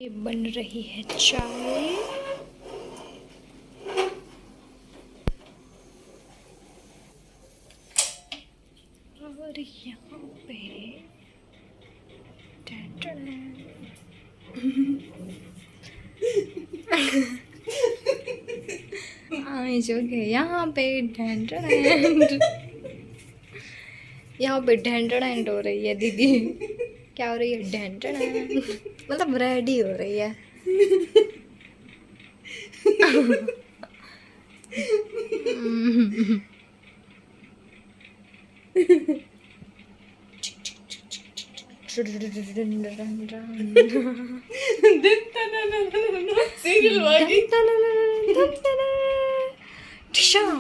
ये बन रही है चाय। और यहाँ पे जो के यहाँ पे यहाँ पे ढेंटड़ेंट हो रही है दीदी। क्या हो रही है? ढेंटड़ेंट मतलब रेडी हो रही है।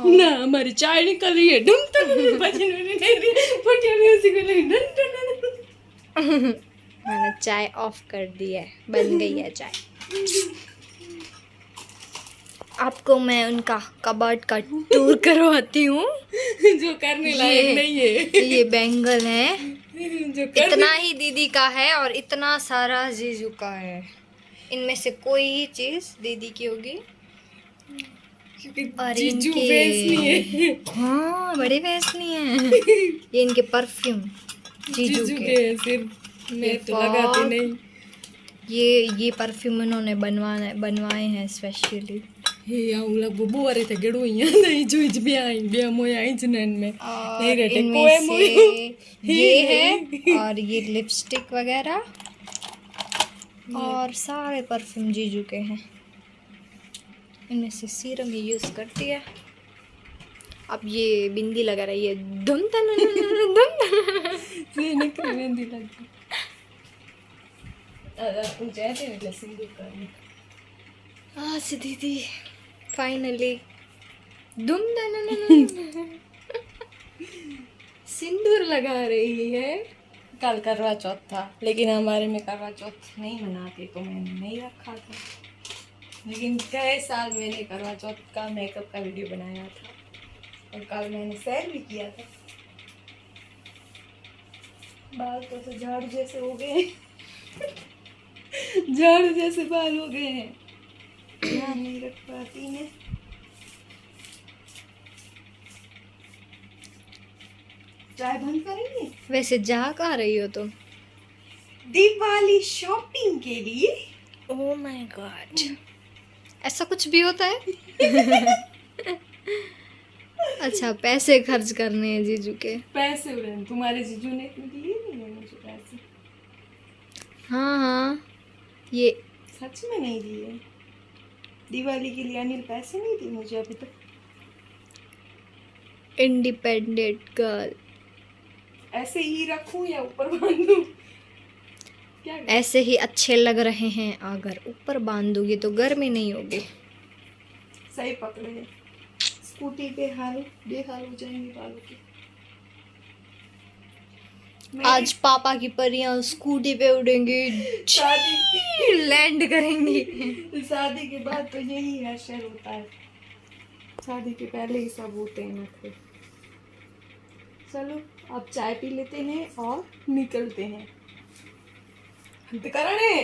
ना हमारी चाय निकल रही है। मैंने चाय ऑफ कर दी है, बन गई है चाय। आपको मैं उनका कबर्ड का टूर करवाती हूँ जो करने लायक नहीं है। ये बैंगल है, जो इतना ही दीदी का है और इतना सारा जीजू का है। इनमें से कोई ही चीज दीदी की होगी और जीजू इनके बेचनी है। हाँ बड़ी बेचनी है। ये इनके परफ्यूम जीजू के सिर्फ मैं तो लगाती नहीं। ये परफ्यूम इन्होंने बनवाए हैं स्पेशली। हे आऊं लग वो अरे थे गेड़ो यहाँ नहीं जुइज भी आई बिया मोय आई जनन में नहीं रहते कोई मोय ये है और ये लिपस्टिक वगैरह और सारे परफ्यूम जीजू के हैं। इनमें से सीरम ही यूज करती है। अब ये बिंदी लगा रही है धुम तन से निकल बिंदी लगी तुम चाहते हैं એટલે સિંદૂર કરવું। आज दीदी फाइनली धुम तन सिंदूर लगा रही है। कल करवा चौथ था लेकिन हमारे में करवा चौथ नहीं मनाते तो मैंने नहीं रखा था। लेकिन कई साल मैंने करवा चौथ का मेकअप का वीडियो बनाया था और कल मैंने शेयर भी किया था। बाल तो झाड़ू जैसे हो गए झाड़ू जैसे बाल हो गए हैं। ध्यान नहीं रख पाती है। चाय बंद करेंगे। वैसे जा कहाँ रही हो तुम? दिवाली शॉपिंग के लिए। ओह माय गॉड, ऐसा कुछ भी होता है? अच्छा पैसे खर्च करने हैं जीजू के। पैसे उड़े तुम्हारे जीजू ने दिए नहीं है मुझे पैसे। हाँ हाँ ये सच में नहीं दिए। दिवाली के लिए अनिल पैसे नहीं दिए मुझे अभी तक। Independent girl. ऐसे ही रखूं या ऊपर बांधूं? क्या ऐसे ही अच्छे लग रहे हैं, अगर ऊपर बांधोगे तो गर्मी नहीं होगी। सही पकड़े हैं। स्कूटी पे हाल बेहाल हो जाएंगे बालों के। आज पापा की परियां स्कूटी पे उड़ेंगी, शादी लैंड करेंगी। शादी के बाद तो यही है शेर होता है। शादी के पहले ही सब होते हैं नखरे। चलो अब चाय पी लेते हैं और निकलते हैं। करणे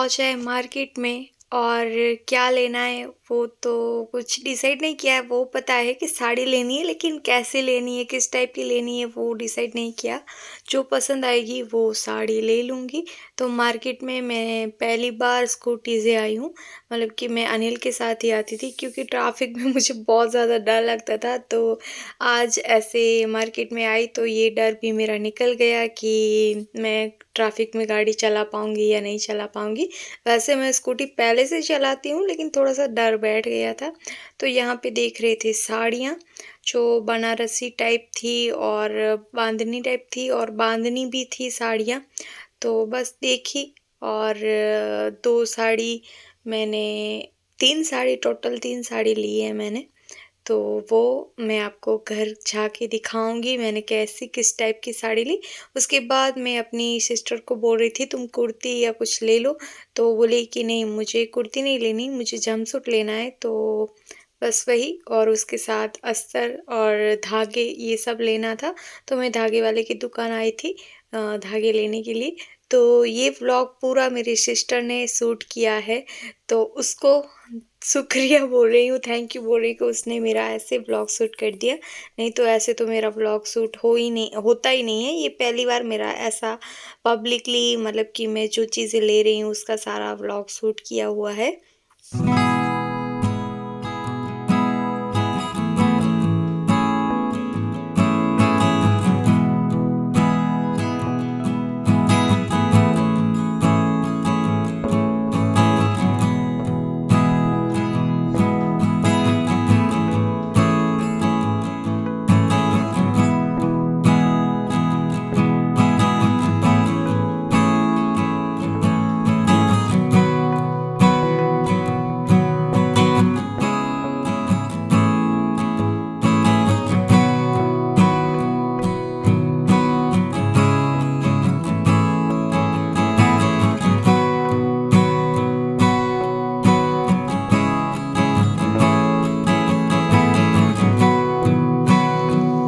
पहुंचा है मार्केट में और क्या लेना है वो तो कुछ डिसाइड नहीं किया है। वो पता है कि साड़ी लेनी है, लेकिन कैसे लेनी है, किस टाइप की लेनी है वो डिसाइड नहीं किया। जो पसंद आएगी वो साड़ी ले लूँगी। तो मार्केट में मैं पहली बार स्कूटी से आई हूँ, मतलब कि मैं अनिल के साथ ही आती थी क्योंकि ट्रैफिक में मुझे बहुत ज़्यादा डर लगता था। तो आज ऐसे मार्केट में आई तो ये डर भी मेरा निकल गया कि मैं ट्रैफिक में गाड़ी चला पाऊँगी या नहीं चला पाऊँगी। वैसे मैं स्कूटी पहले से चलाती हूँ, लेकिन थोड़ा-सा डर बैठ गया था। तो यहाँ पे देख रहे थे साड़ियाँ, जो बनारसी टाइप थी और बांधनी टाइप थी और बांधनी भी थी साड़ियाँ। तो बस देखी और 2 साड़ी मैंने 3 साड़ी, टोटल 3 साड़ी ली है मैंने। तो वो मैं आपको घर जाके दिखाऊँगी मैंने कैसी किस टाइप की साड़ी ली। उसके बाद मैं अपनी सिस्टर को बोल रही थी तुम कुर्ती या कुछ ले लो, तो वो बोली कि नहीं मुझे कुर्ती नहीं लेनी, मुझे जंपसूट लेना है। तो बस वही और उसके साथ अस्तर और धागे ये सब लेना था। तो मैं धागे वाले की दुकान आई थी धागे लेने के लिए। तो ये व्लॉग पूरा मेरी सिस्टर ने शूट किया है, तो उसको शुक्रिया बोल रही हूँ, थैंक यू बोल रही हूँ कि उसने मेरा ऐसे व्लॉग शूट कर दिया। नहीं तो ऐसे तो मेरा व्लॉग शूट होता ही नहीं है। ये पहली बार मेरा ऐसा पब्लिकली, मतलब कि मैं जो चीज़ें ले रही हूँ उसका सारा व्लॉग शूट किया हुआ है।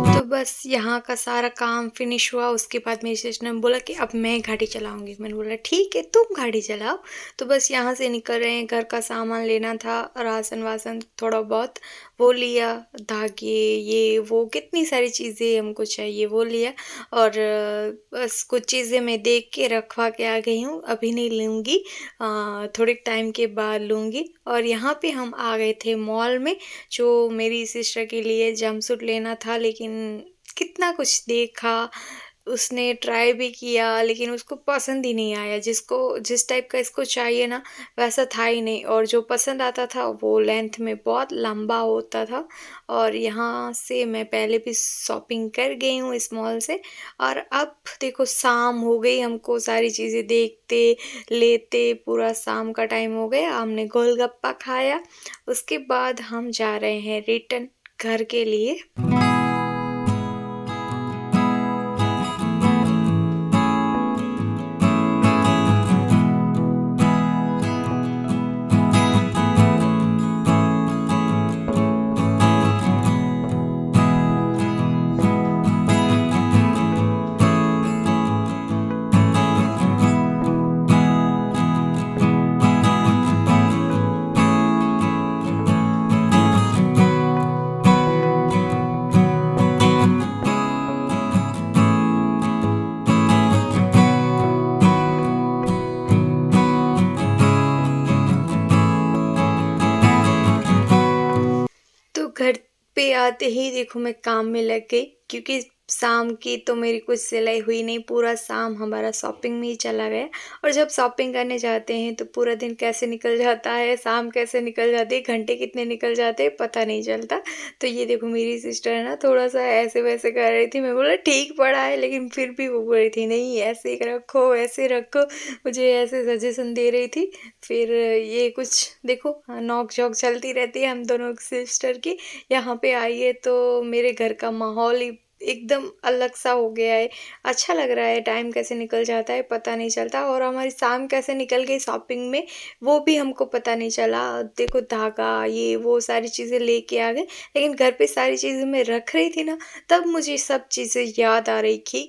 तो बस यहाँ का सारा काम फिनिश हुआ। उसके बाद मेरी सिस्टर ने बोला कि अब मैं गाड़ी चलाऊँगी। मैंने बोला ठीक है तुम गाड़ी चलाओ। तो बस यहाँ से निकल रहे हैं, घर का सामान लेना था, राशन-वाशन थोड़ा बहुत वो लिया, धागे ये वो कितनी सारी चीज़ें हमको चाहिए वो लिया और बस कुछ चीज़ें मैं देख के रखवा के आ गई हूँ, अभी नहीं लूँगी, थोड़े टाइम के बाद लूँगी। और यहाँ पे हम आ गए थे मॉल में, जो मेरी सिस्टर के लिए जंपसूट लेना था, लेकिन कितना कुछ देखा, उसने ट्राई भी किया लेकिन उसको पसंद ही नहीं आया। जिसको जिस टाइप का इसको चाहिए ना वैसा था ही नहीं, और जो पसंद आता था वो लेंथ में बहुत लंबा होता था। और यहाँ से मैं पहले भी शॉपिंग कर गई हूँ इस मॉल से। और अब देखो शाम हो गई, हमको सारी चीज़ें देखते लेते पूरा शाम का टाइम हो गया। हमने गोलगप्पा खाया, उसके बाद हम जा रहे हैं रिटर्न घर के लिए। तो घर पे आते ही देखो मैं काम में लग गई, क्योंकि शाम की तो मेरी कुछ सिलाई हुई नहीं, पूरा शाम हमारा शॉपिंग में ही चला गया। और जब शॉपिंग करने जाते हैं तो पूरा दिन कैसे निकल जाता है, शाम कैसे निकल जाती है, घंटे कितने निकल जाते हैं पता नहीं चलता। तो ये देखो मेरी सिस्टर है ना थोड़ा-सा ऐसे-वैसे कर रही थी, मैं बोला ठीक पड़ा है, लेकिन फिर भी वो बोल रही थी नहीं ऐसे रखो, वैसे रखो, मुझे ऐसे सजेशन दे रही थी। फिर ये कुछ देखो नोक-झोंक चलती रहती है हम दोनों सिस्टर की। यहाँ पे आई है तो मेरे घर का माहौल ही एकदम अलग सा हो गया है। अच्छा लग रहा है, टाइम कैसे निकल जाता है पता नहीं चलता और हमारी शाम कैसे निकल गई शॉपिंग में वो भी हमको पता नहीं चला। देखो धागा ये वो सारी चीज़ें लेके आ गए, लेकिन घर पे सारी चीज़ें मैं रख रही थी ना, तब मुझे सब चीज़ें याद आ रही थी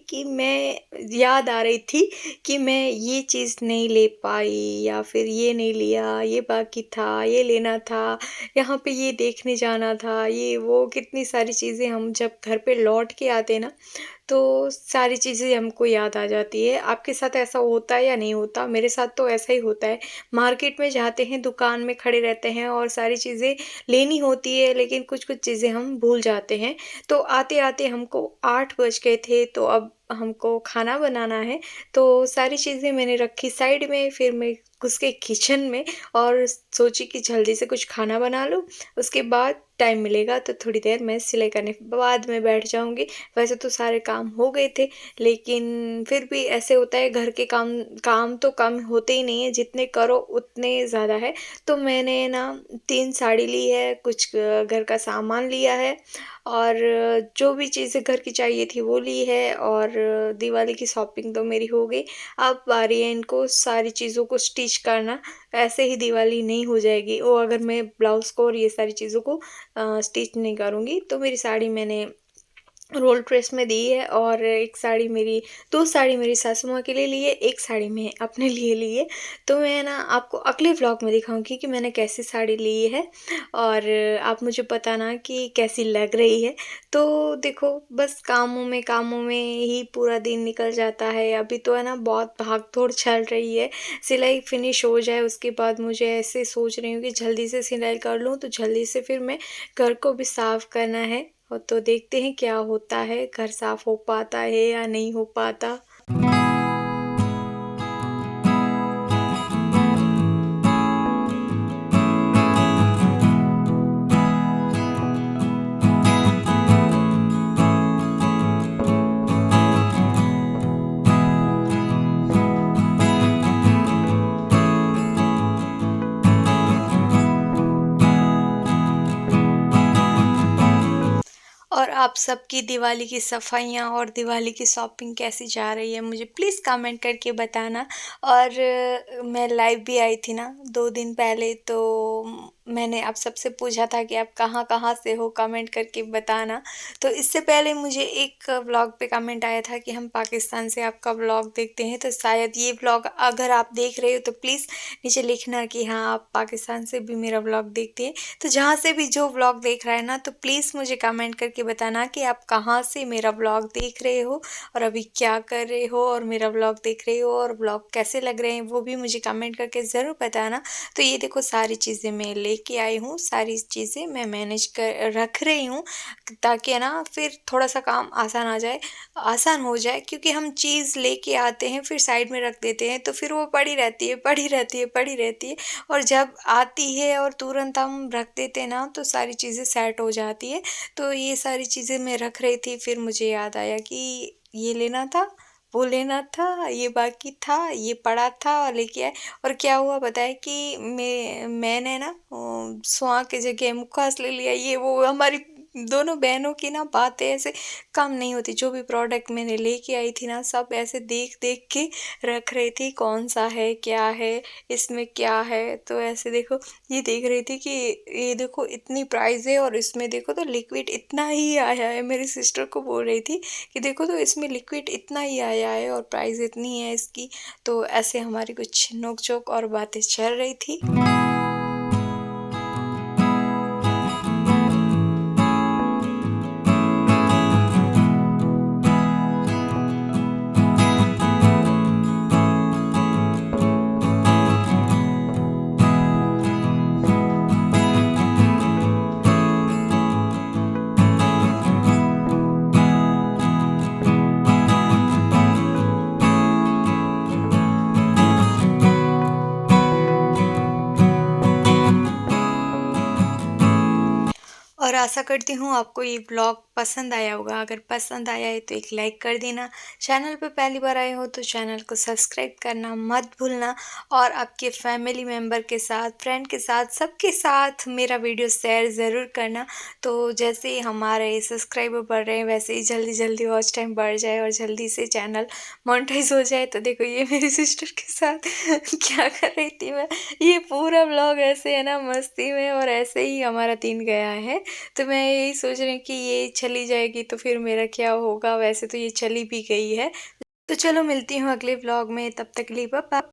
कि मैं ये चीज़ नहीं ले पाई या फिर ये नहीं लिया, ये बाकी था, ये लेना था, यहाँ पे ये देखने जाना था, ये वो कितनी सारी चीज़ें हम जब घर पे लौट के आते ना, तो सारी चीज़ें हमको याद आ जाती है। आपके साथ ऐसा होता है या नहीं होता? मेरे साथ तो ऐसा ही होता है। मार्केट में जाते हैं, दुकान में खड़े रहते हैं और सारी चीज़ें लेनी होती है, लेकिन कुछ-कुछ चीज़ें हम भूल जाते हैं। तो आते-आते हमको 8 बज गए थे, तो अब हमको खाना बनाना है। तो सारी चीज़ें मैंने रखी साइड में, फिर मैं घुस गई किचन में और सोची कि जल्दी से कुछ खाना बना लूँ, उसके बाद टाइम मिलेगा तो थोड़ी देर मैं सिलाई करने बाद में बैठ जाऊँगी। वैसे तो सारे काम हो गए थे, लेकिन फिर भी ऐसे होता है घर के काम काम तो कम होते ही नहीं है, जितने करो उतने ज़्यादा है। तो मैंने ना 3 साड़ी ली है, कुछ घर का सामान लिया है और जो भी चीज़ें घर की चाहिए थी वो ली है और दिवाली की शॉपिंग तो मेरी हो गई। अब बारी है इनको सारी चीज़ों को स्टिच करना, ऐसे ही दिवाली नहीं हो जाएगी। वो अगर मैं ब्लाउज़ को और ये सारी चीज़ों को स्टिच नहीं करूँगी। तो मेरी साड़ी मैंने रोल ड्रेस में दी है और एक साड़ी मेरी 2 साड़ी मेरी सासू माँ के लिए ली है, 1 साड़ी मैं अपने लिए ली है। तो मैं ना आपको अगले व्लॉग में दिखाऊँगी कि मैंने कैसी साड़ी ली है और आप मुझे बताना कि कैसी लग रही है। तो देखो बस कामों में ही पूरा दिन निकल जाता है। अभी तो है ना बहुत भाग-दौड़ चल रही है। सिलाई फिनिश हो जाए उसके बाद मुझे ऐसे सोच रही हूँ कि जल्दी से सिलाई कर लूँ, तो जल्दी से फिर मैं घर को भी साफ़ करना है। और तो देखते हैं क्या होता है, घर साफ़ हो पाता है या नहीं हो पाता। और आप सबकी दिवाली की सफाइयाँ और दिवाली की शॉपिंग कैसी जा रही है मुझे प्लीज़ कमेंट करके बताना। और मैं लाइव भी आई थी ना 2 दिन पहले, तो मैंने आप सबसे पूछा था कि आप कहाँ-कहाँ से हो, कमेंट करके बताना। तो इससे पहले मुझे एक व्लॉग पे कमेंट आया था कि हम पाकिस्तान से आपका व्लॉग देखते हैं, तो शायद ये व्लॉग अगर आप देख रहे हो तो प्लीज़ नीचे लिखना कि हाँ, आप पाकिस्तान से भी मेरा व्लॉग देखते हैं। तो जहाँ से भी जो व्लॉग देख रहा है ना, तो प्लीज़ मुझे कमेंट करके बताना कि आप कहाँ से मेरा व्लॉग देख रहे हो और अभी क्या कर रहे हो और मेरा व्लॉग देख रहे हो और व्लॉग कैसे लग रहे हैं वो भी मुझे कमेंट करके ज़रूर बताना। तो ये देखो सारी चीज़ें मैं लेके आई हूँ, सारी चीज़ें मैं मैनेज कर रख रही हूँ ताकि है ना फिर थोड़ा-सा काम आसान हो जाए, क्योंकि हम चीज़ लेके आते हैं फिर साइड में रख देते हैं, तो फिर वो पड़ी रहती है, पड़ी रहती है, पड़ी रहती है और जब आती है और तुरंत हम रख देते हैं ना, तो सारी चीज़ें सेट हो जाती है। तो ये सारी चीज़ें मैं रख रही थी, फिर मुझे याद आया कि ये लेना था, वो लेना था, ये बाकी था, ये पड़ा था और लेके आए। और क्या हुआ पता है कि मैंने ना सुहा की जगह मुखवास ले लिया। ये वो हमारी दोनों बहनों की ना बातें ऐसे कम नहीं होती। जो भी प्रोडक्ट मैंने लेके आई थी ना, सब ऐसे देख-देख के रख रही थी, कौन-सा है, क्या है, इसमें क्या है। तो ऐसे देखो ये देख रही थी कि ये देखो इतनी प्राइस है और इसमें देखो तो लिक्विड इतना ही आया है। मेरी सिस्टर को बोल रही थी कि देखो तो इसमें लिक्विड इतना ही आया है और प्राइस इतनी है इसकी। तो ऐसे हमारी कुछ नोक-झोंक और बातें चल रही थी। और आशा करती हूँ आपको ये ब्लॉग पसंद आया होगा। अगर पसंद आया है तो एक लाइक कर देना। चैनल पे पहली बार आए हो तो चैनल को सब्सक्राइब करना मत भूलना और आपके फैमिली मेम्बर के साथ, फ्रेंड के साथ, सबके साथ मेरा वीडियो शेयर ज़रूर करना। तो जैसे ही हमारे सब्सक्राइबर बढ़ रहे हैं वैसे ही जल्दी जल्दी वॉच टाइम बढ़ जाए और जल्दी से चैनल मोनेटाइज हो जाए। तो देखो ये मेरी सिस्टर के साथ क्या कर रही थी मैं। ये पूरा व्लॉग ऐसे है ना मस्ती में, और ऐसे ही हमारा दिन गया है। तो मैं यही सोच रही हूँ कि ये चली जाएगी तो फिर मेरा क्या होगा। वैसे तो ये चली भी गई है। तो चलो मिलती हूँ अगले व्लॉग में, तब तक के लिए बाय बाय।